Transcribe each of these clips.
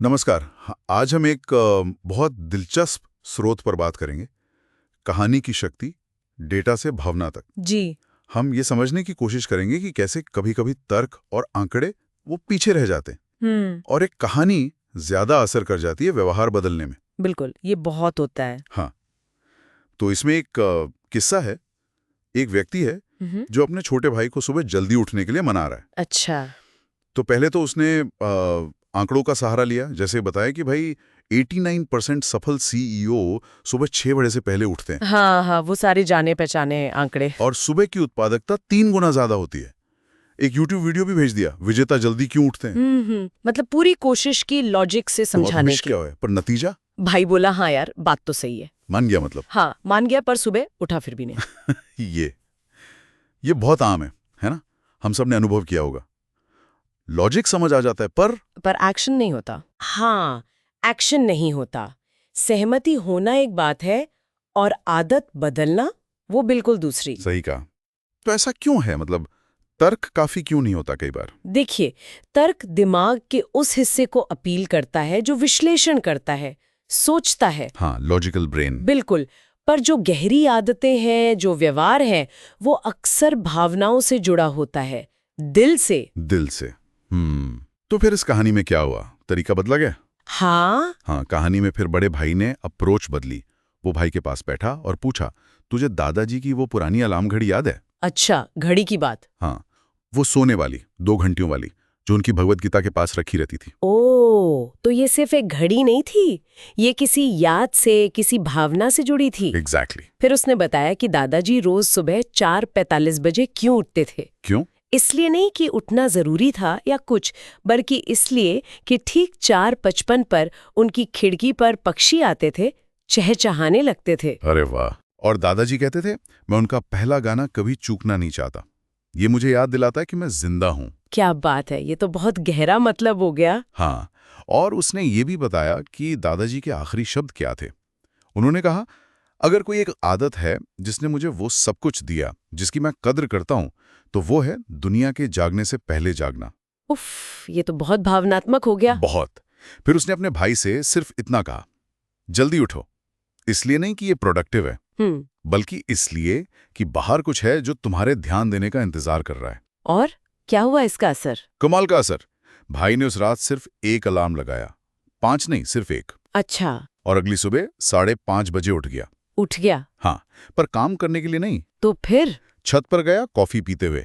नमस्कार। आज हम एक बहुत दिलचस्प स्रोत पर बात करेंगे। कहानी की शक्ति, डेटा से भावना तक। जी। हम ये समझने की कोशिश करेंगे कि कैसे कभी-कभी तर्क और आंकड़े वो पीछे रह जाते हैं और एक कहानी ज्यादा असर कर जाती है व्यवहार बदलने में। बिल्कुल, ये बहुत होता है। हाँ, तो इसमें एक किस्सा है। एक व्यक्ति है जो अपने छोटे भाई को सुबह जल्दी उठने के लिए मना रहा है। अच्छा। तो पहले तो उसने आंकड़ों का सहारा लिया, जैसे बताया कि भाई 89% सफल सीईओ सुबह 6 बजे से पहले उठते हैं हाँ हाँ, वो सारे जाने पहचाने आंकड़े। और सुबह की उत्पादकता 3 गुना ज्यादा होती है। एक YouTube वीडियो भी भेज दिया, विजेता जल्दी क्यों उठते हैं। मतलब पूरी कोशिश की लॉजिक से और समझाने विश की। क्या है, पर नतीजा भाई बोला हाँ यार, बात तो सही है। मान गया मतलब। हाँ, मान गया, पर सुबह उठा फिर भी नहीं। ये बहुत आम है ना। हम सब ने अनुभव किया होगा। लॉजिक समझ आ जाता है पर एक्शन नहीं होता। हाँ, एक्शन नहीं होता। सहमति होना एक बात है और आदत बदलना वो बिल्कुल दूसरी। सही कहा। तो ऐसा क्यों है, मतलब तर्क काफी क्यों नहीं होता कई बार। देखिए, तर्क दिमाग के उस हिस्से को अपील करता है जो विश्लेषण करता है, सोचता है। हाँ, लॉजिकल ब्रेन। बिल्कुल। पर जो गहरी आदतें हैं, जो व्यवहार है, वो अक्सर भावनाओं से जुड़ा होता है, दिल से। दिल से। तो फिर इस कहानी में क्या हुआ, तरीका बदला गया। हाँ, कहानी में फिर बड़े भाई ने अप्रोच बदली। वो भाई के पास बैठा और पूछा, तुझे दादाजी की वो पुरानी अलार्म घड़ी याद है। अच्छा, घड़ी की बात। हाँ, वो सोने वाली 2 घंटियों वाली जो उनकी भगवत गीता के पास रखी रहती थी। ओ, तो ये सिर्फ एक घड़ी नहीं थी, ये किसी याद से, किसी भावना से जुड़ी थी। एग्जैक्टली। फिर उसने बताया कि दादाजी रोज सुबह 4:45 बजे क्यों उठते थे। क्यों। इसलिए नहीं कि उठना जरूरी था या कुछ, बल्कि इसलिए कि ठीक 4:55 पर उनकी खिड़की पर पक्षी आते थे, चहचहाने लगते थे। अरे वाह। और दादाजी कहते थे, मैं उनका पहला गाना कभी चूकना नहीं चाहता। ये मुझे याद दिलाता है कि मैं जिंदा हूं। क्या बात है, ये तो बहुत गहरा मतलब हो गया। हाँ, और उसने ये भी बताया कि दादाजी के आखिरी शब्द क्या थे। उन्होंने कहा, अगर कोई एक आदत है जिसने मुझे वो सब कुछ दिया जिसकी मैं कद्र करता हूं, तो वो है दुनिया के जागने से पहले जागना। उफ, ये तो बहुत भावनात्मक हो गया। बहुत। फिर उसने अपने भाई से सिर्फ इतना कहा, जल्दी उठो। इसलिए नहीं कि ये प्रोडक्टिव है, बल्कि इसलिए कि बाहर कुछ है जो तुम्हारे ध्यान देने का इंतजार कर रहा है। और क्या हुआ इसका असर? कमाल का असर। भाई ने उस रात सिर्फ एक अलार्म लगाया, 5 नहीं, सिर्फ एक। अच्छा। और अगली सुबह 5:30 बजे उठ गया। उठ गया? हाँ, पर काम करने के लिए नहीं। तो फिर? छत पर गया कॉफी पीते हुए,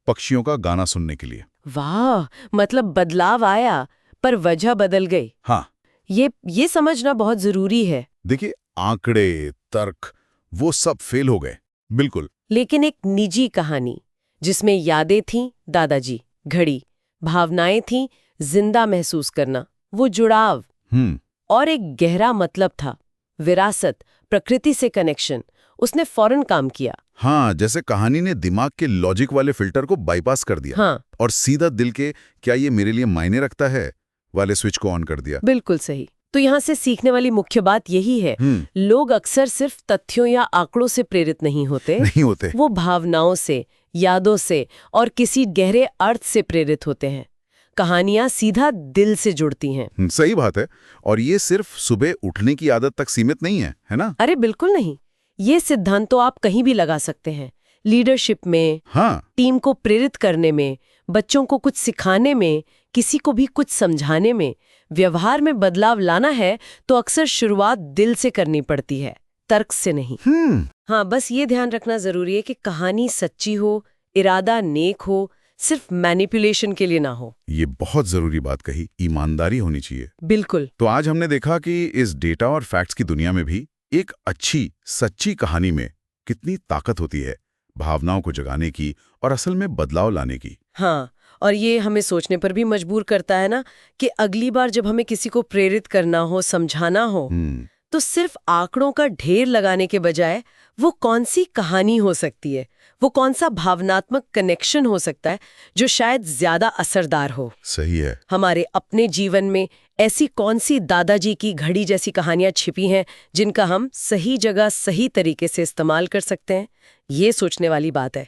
पक्षियों का गाना सुनने के लिए। वाह, मतलब बदलाव आया, पर वजह बदल गई। हाँ, ये समझना बहुत जरूरी है। देखिए, आंकड़े, तर्क, वो सब फेल हो गए। बिल्कुल। लेकिन एक निजी कहानी जिसमें यादें थीं, दादाजी, घड़ी, भावनाएं थीं, जिंदा महसूस करना, वो जुड़ाव, और एक गहरा मतलब था, विरासत, प्रकृति से कनेक्शन, उसने फौरन काम किया। हाँ, जैसे कहानी ने दिमाग के लॉजिक वाले फिल्टर को बाईपास कर दिया। हाँ, और सीधा दिल के क्या ये मेरे लिए मायने रखता है वाले स्विच को ऑन कर दिया। बिल्कुल सही। तो यहाँ से सीखने वाली मुख्य बात यही है, लोग अक्सर सिर्फ तथ्यों या आंकड़ों से प्रेरित नहीं होते। वो भावनाओं से, यादों से और किसी गहरे अर्थ से प्रेरित होते हैं। कहानियां सीधा दिल से जुड़ती हैं। सही बात है। और ये सिर्फ सुबह उठने की आदत तक सीमित नहीं है ना। अरे बिल्कुल नहीं, ये सिद्धांत तो आप कहीं भी लगा सकते हैं। लीडरशिप में, हाँ, टीम को प्रेरित करने में, बच्चों को कुछ सिखाने में, किसी को भी कुछ समझाने में। व्यवहार में बदलाव लाना है तो अक्सर शुरुआत दिल से करनी पड़ती है, तर्क से नहीं। हाँ, बस ये ध्यान रखना जरूरी है कि कहानी सच्ची हो, इरादा नेक हो, सिर्फ मैनिपुलेशन के लिए ना हो। ये बहुत जरूरी बात कही, ईमानदारी होनी चाहिए। बिल्कुल। तो आज हमने देखा कि इस डेटा और फैक्ट्स की दुनिया में भी एक अच्छी सच्ची कहानी में कितनी ताकत होती है, भावनाओं को जगाने की और असल में बदलाव लाने की। हाँ, और ये हमें सोचने पर भी मजबूर करता है ना कि अगली बार जब हमें किसी को प्रेरित करना हो, समझाना हो, तो सिर्फ आंकड़ों का ढेर लगाने के बजाय वो कौन सी कहानी हो सकती है, वो कौन सा भावनात्मक कनेक्शन हो सकता है जो शायद ज्यादा असरदार हो। सही है। हमारे अपने जीवन में ऐसी कौन सी दादाजी की घड़ी जैसी कहानियां छिपी हैं जिनका हम सही जगह सही तरीके से इस्तेमाल कर सकते हैं, ये सोचने वाली बात है।